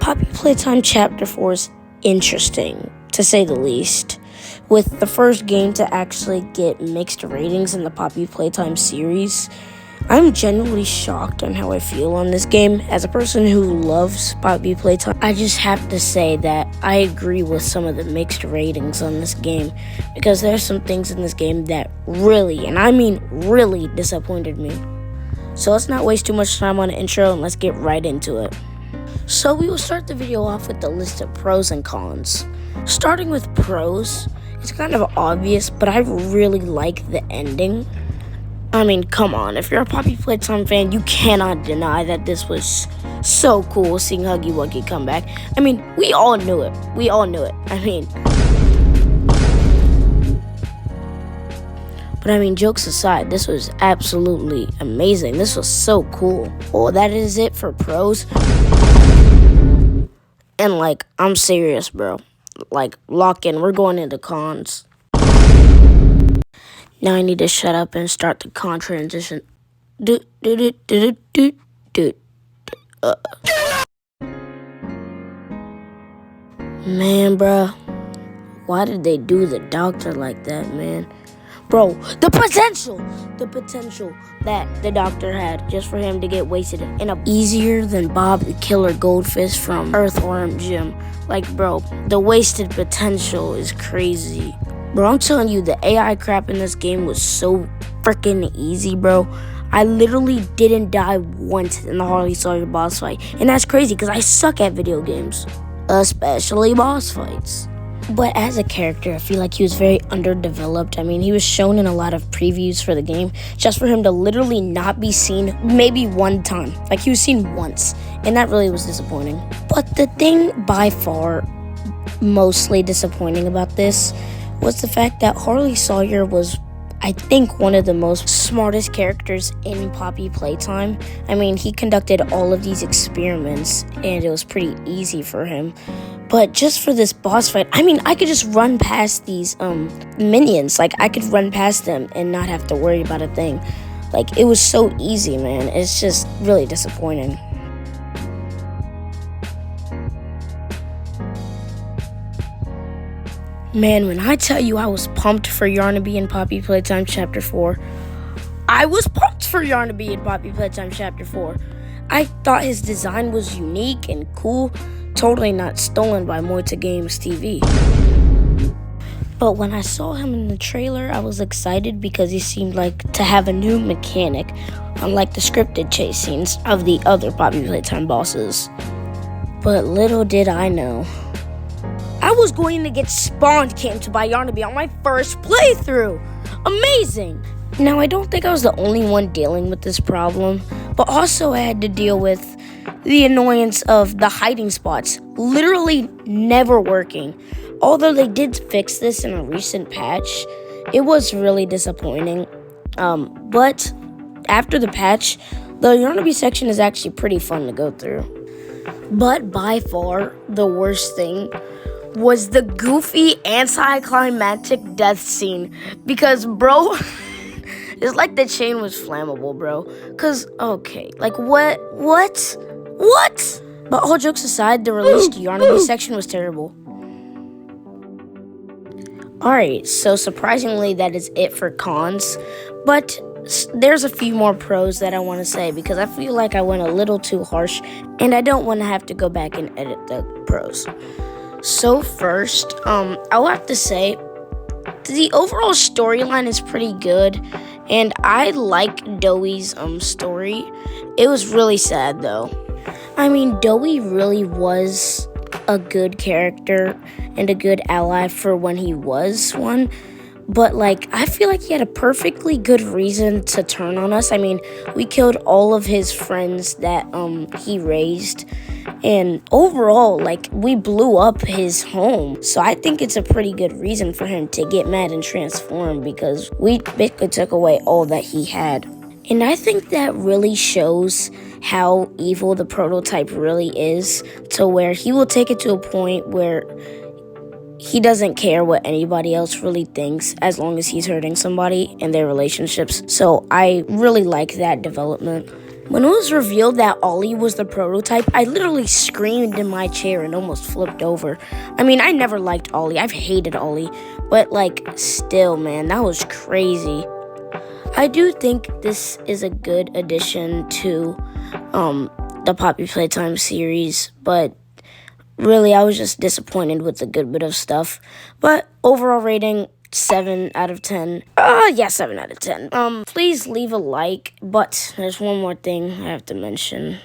Poppy Playtime Chapter 4 is interesting, to say the least, with the first game to actually get mixed ratings in the Poppy Playtime series. I'm genuinely shocked on how I feel on this game. As a person who loves Poppy Playtime, I just have to say that I agree with some of the mixed ratings on this game, because there's some things in this game that really, and I mean really, disappointed me. So let's not waste too much time on the intro and let's get right into it. So we will start the video off with the list of pros and cons. Starting with pros, it's kind of obvious, but I really like the ending. I mean, come on, if you're a Poppy Playtime fan, you cannot deny that this was so cool seeing Huggy Wuggy come back. I mean, we all knew it. But jokes aside, this was absolutely amazing. This was so cool. Well, that is it for pros. And I'm serious, bro. Lock in. We're going into cons. Now I need to shut up and start the con transition. Man, bro. Why did they do the doctor like that, man? Bro, the potential that the doctor had just for him to get wasted in a easier than Bob the Killer Goldfish from Earthworm Jim. Bro, the wasted potential is crazy. Bro, I'm telling you, the AI crap in this game was so freaking easy, bro. I literally didn't die once in the Harley Sawyer boss fight. And that's crazy because I suck at video games, especially boss fights. But as a character, I feel like he was very underdeveloped. I mean, he was shown in a lot of previews for the game just for him to literally not be seen maybe one time. He was seen once, and that really was disappointing. But the thing by far mostly disappointing about this was the fact that Harley Sawyer was, I think, one of the most smartest characters in Poppy Playtime. I mean, he conducted all of these experiments, and it was pretty easy for him. But just for this boss fight, I mean, I could just run past these minions. I could run past them and not have to worry about a thing. It was so easy, man. It's just really disappointing. Man, when I tell you I was pumped for Yarnaby in Poppy Playtime Chapter 4, I was pumped for Yarnaby in Poppy Playtime Chapter 4. I thought his design was unique and cool, totally not stolen by Moita Games TV. But when I saw him in the trailer, I was excited because he seemed to have a new mechanic, unlike the scripted chase scenes of the other Poppy Playtime bosses. But little did I know, I was going to get spawn camped by Yarnaby on my first playthrough. Amazing! Now, I don't think I was the only one dealing with this problem, but also I had to deal with the annoyance of the hiding spots literally never working. Although they did fix this in a recent patch, it was really disappointing. But after the patch, the Yarnaby section is actually pretty fun to go through. But by far, the worst thing was the goofy anticlimactic death scene. Because, bro, it's like the chain was flammable, bro. What? But all jokes aside, the released Yarnaby section was terrible. Alright, so surprisingly, that is it for cons. But there's a few more pros that I want to say because I feel like I went a little too harsh and I don't want to have to go back and edit the pros. So first, I'll have to say the overall storyline is pretty good, and I like Doughy's story. It was really sad though. I mean, Doughy really was a good character and a good ally for when he was one. But, I feel like he had a perfectly good reason to turn on us. I mean, we killed all of his friends that he raised. And overall, we blew up his home. So I think it's a pretty good reason for him to get mad and transform because we basically took away all that he had. And I think that really shows how evil the prototype really is, to where he will take it to a point where he doesn't care what anybody else really thinks as long as he's hurting somebody in their relationships. So I really like that development. When it was revealed that Ollie was the prototype, I literally screamed in my chair and almost flipped over. I mean, I never liked Ollie. I've hated Ollie. But, like, still, man, that was crazy. I do think this is a good addition to the Poppy Playtime series, but really, I was just disappointed with the good bit of stuff. But overall rating, 7 out of 10. Yeah, 7 out of 10. Please leave a like, but there's one more thing I have to mention.